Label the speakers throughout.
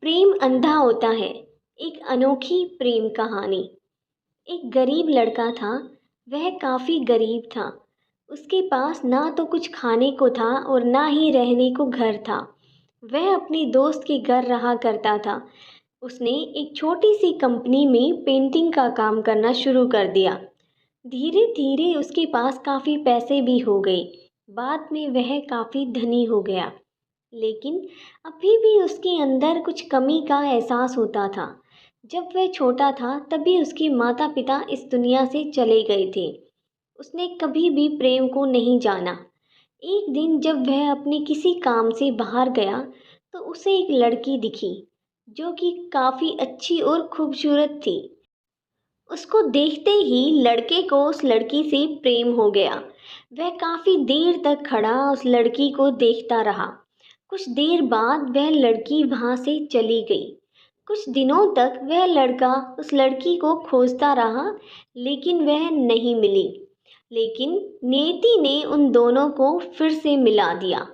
Speaker 1: प्रेम अंधा होता है। एक अनोखी प्रेम कहानी। एक गरीब लड़का था। वह काफ़ी गरीब था। उसके पास ना तो कुछ खाने को था और ना ही रहने को घर था। वह अपने दोस्त के घर रहा करता था। उसने एक छोटी सी कंपनी में पेंटिंग का काम करना शुरू कर दिया। धीरे धीरे उसके पास काफ़ी पैसे भी हो गए। बाद में वह काफ़ी धनी हो गया। लेकिन अभी भी उसके अंदर कुछ कमी का एहसास होता था। जब वह छोटा था तभी उसके माता पिता इस दुनिया से चले गए थे। उसने कभी भी प्रेम को नहीं जाना। एक दिन जब वह अपने किसी काम से बाहर गया तो उसे एक लड़की दिखी जो कि काफ़ी अच्छी और खूबसूरत थी। उसको देखते ही लड़के को उस लड़की से प्रेम हो गया। वह काफ़ी देर तक खड़ा उस लड़की को देखता रहा। कुछ देर बाद वह लड़की वहाँ से चली गई। कुछ दिनों तक वह लड़का उस लड़की को खोजता रहा, लेकिन वह नहीं मिली। लेकिन नियति ने उन दोनों को फिर से मिला दिया।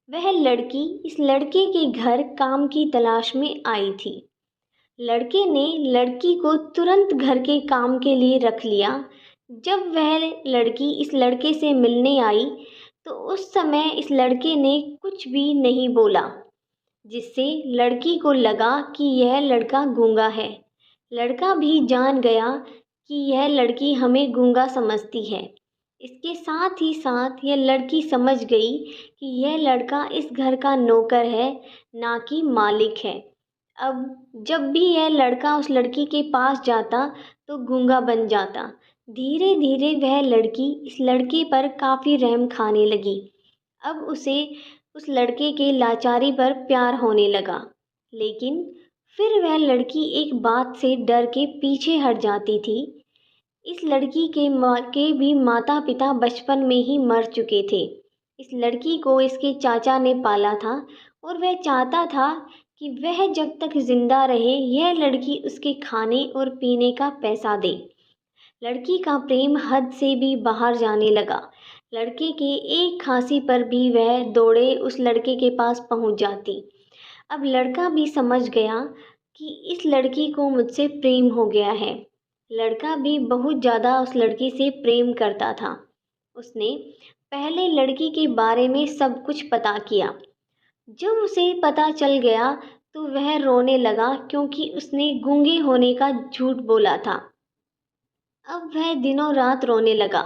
Speaker 1: वह लड़की इस लड़के के घर काम की तलाश में आई थी। लड़के ने लड़की को तुरंत घर के काम के लिए रख लिया। जब वह लड़की इस लड़के से मिलने आई तो उस समय इस लड़के ने कुछ भी नहीं बोला, जिससे लड़की को लगा कि यह लड़का गूंगा है। लड़का भी जान गया कि यह लड़की हमें गूंगा समझती है। इसके साथ ही साथ यह लड़की समझ गई कि यह लड़का इस घर का नौकर है, ना कि मालिक है। अब जब भी यह लड़का उस लड़की के पास जाता तो गूंगा बन जाता। धीरे धीरे वह लड़की इस लड़के पर काफ़ी रहम खाने लगी। अब उसे उस लड़के के लाचारी पर प्यार होने लगा। लेकिन फिर वह लड़की एक बात से डर के पीछे हट जाती थी। इस लड़की के भी माता पिता बचपन में ही मर चुके थे। इस लड़की को इसके चाचा ने पाला था और वह चाहता था कि वह जब तक जिंदा रहे यह लड़की उसके खाने और पीने का पैसा दे। लड़की का प्रेम हद से भी बाहर जाने लगा। लड़के के एक खांसी पर भी वह दौड़े उस लड़के के पास पहुंच जाती। अब लड़का भी समझ गया कि इस लड़की को मुझसे प्रेम हो गया है। लड़का भी बहुत ज़्यादा उस लड़की से प्रेम करता था। उसने पहले लड़की के बारे में सब कुछ पता किया। जब उसे पता चल गया तो वह रोने लगा, क्योंकि उसने गूंगे होने का झूठ बोला था। अब वह दिनों रात रोने लगा।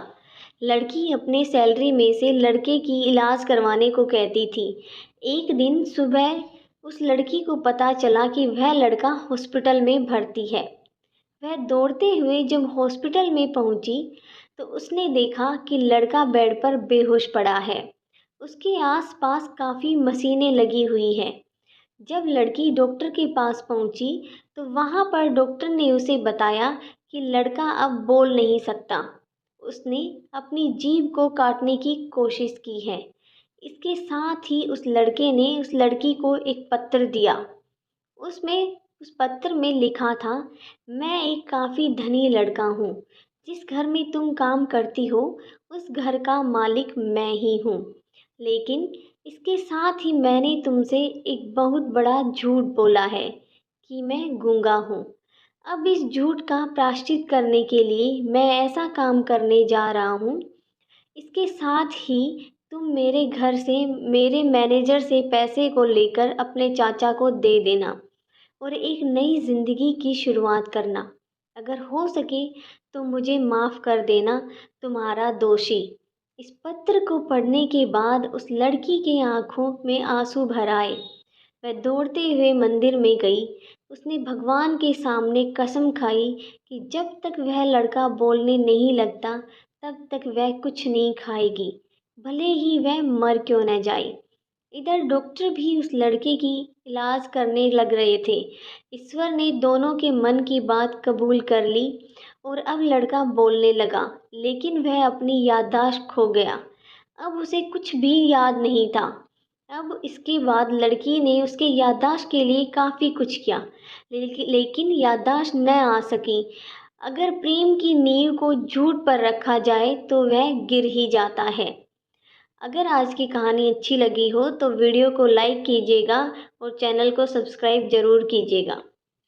Speaker 1: लड़की अपने सैलरी में से लड़के की इलाज करवाने को कहती थी। एक दिन सुबह उस लड़की को पता चला कि वह लड़का हॉस्पिटल में भर्ती है। वह दौड़ते हुए जब हॉस्पिटल में पहुंची तो उसने देखा कि लड़का बेड पर बेहोश पड़ा है। उसके आसपास काफ़ी मशीनें लगी हुई हैं। जब लड़की डॉक्टर के पास पहुंची तो वहां पर डॉक्टर ने उसे बताया कि लड़का अब बोल नहीं सकता। उसने अपनी जीभ को काटने की कोशिश की है। इसके साथ ही उस लड़के ने उस लड़की को एक पत्र दिया। उसमें उस पत्र में लिखा था, मैं एक काफ़ी धनी लड़का हूँ। जिस घर में तुम काम करती हो उस घर का मालिक मैं ही हूँ। लेकिन इसके साथ ही मैंने तुमसे एक बहुत बड़ा झूठ बोला है कि मैं गूंगा हूँ। अब इस झूठ का प्रायश्चित करने के लिए मैं ऐसा काम करने जा रहा हूँ। इसके साथ ही तुम मेरे घर से मेरे मैनेजर से पैसे को लेकर अपने चाचा को दे देना और एक नई ज़िंदगी की शुरुआत करना। अगर हो सके तो मुझे माफ़ कर देना, तुम्हारा दोषी। इस पत्र को पढ़ने के बाद उस लड़की के आंखों में आंसू भर आए। वह दौड़ते हुए मंदिर में गई। उसने भगवान के सामने कसम खाई कि जब तक वह लड़का बोलने नहीं लगता तब तक वह कुछ नहीं खाएगी, भले ही वह मर क्यों न जाए। इधर डॉक्टर भी उस लड़के की इलाज करने लग रहे थे। ईश्वर ने दोनों के मन की बात कबूल कर ली और अब लड़का बोलने लगा, लेकिन वह अपनी याददाश्त खो गया। अब उसे कुछ भी याद नहीं था। अब इसके बाद लड़की ने उसके याददाश्त के लिए काफ़ी कुछ किया, लेकिन याददाश्त न आ सकी। अगर प्रेम की नींव को झूठ पर रखा जाए तो वह गिर ही जाता है। अगर आज की कहानी अच्छी लगी हो तो वीडियो को लाइक कीजिएगा और चैनल को सब्सक्राइब ज़रूर कीजिएगा।